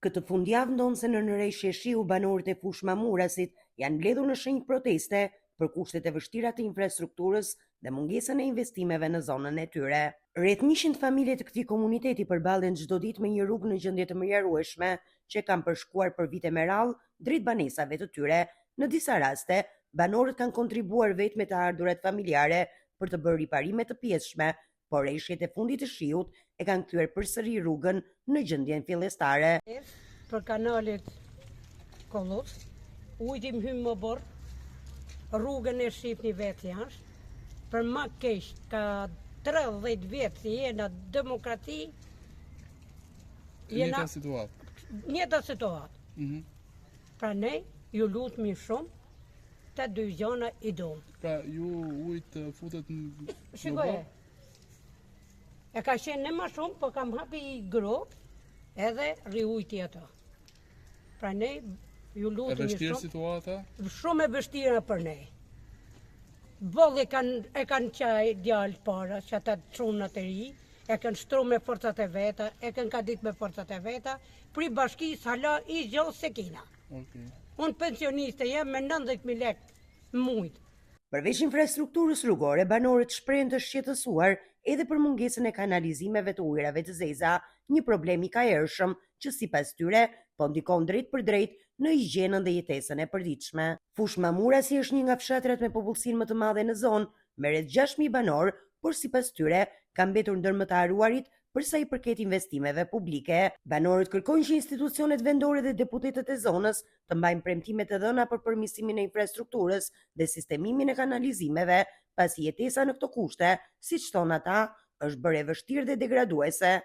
Këtë fundjavë ndonë se në Rreshje Shiu banorët e fushë Mamurasit janë mbledhur në shenjë proteste për kushtet e vështira të infrastrukturës dhe mungesën e investimeve në zonën e tyre. Rreth 100 familje të këtij komuniteti përballen çdo ditë me një rrugë në gjendje të mërjarueshme që kanë përshkuar për vite me radhë drejt banesave të tyre. Në disa raste, banorët kanë kontribuar vetë me të ardhurat familjare për të bërë riparime të pjesshme, por rreshjet e fundit të shiut e kanë kthyer përsëri rrugën në gjendjen fillestare. Për kanalit Kollos, ujti më hymë më borë, rrugën e shqipni vetë jashtë, për ma kesh ka 30 vjetë që jena demokrati, Njëta situatë. Njëta situatë. Pra ne ju lutëmi shumë të dy gjona i donë. Pra ju ujtë futet në Shikoje, e ka qenë në ma shumë, po kam hapi i gropë, edhe ri ujti ato. Pra ne ju lutëmi shumë. E vështirë situata? Shumë e vështira për ne. Bollë e kanë qaj djalë para, që ata çunat e ri, e kanë shtru me forcat e veta, e kanë ka ditë me forcat e veta, pri bashkisë hala i gjohë se kina. Unë pensioniste jam me 90.000 lekë mujtë. Përveç infrastrukturës rrugore, banorët shprehen të shqetësuar edhe për mungesën e kanalizimeve të ujrave të zeza, një problem i kaershëm që sipas tyre po ndikon drejt për drejt në higjienën dhe jetesën e përditshme. Fushë Mamurasi është një nga fshatrat me popullsinë më të madhe në zonë, me rreth 6.000 banor, por sipas tyre ka mbetur ndër më të haruarit për sa i përket investimeve publike. Banorët kërkojnë që institucionet vendore dhe deputetët e zonës të mbajnë premtimet e dhëna për përmirësimin e infrastrukturës dhe sistemimin e kanalizimeve, pasi jetesa në këto kushte, siç thonë ata, është bërë e vështirë dhe degraduese.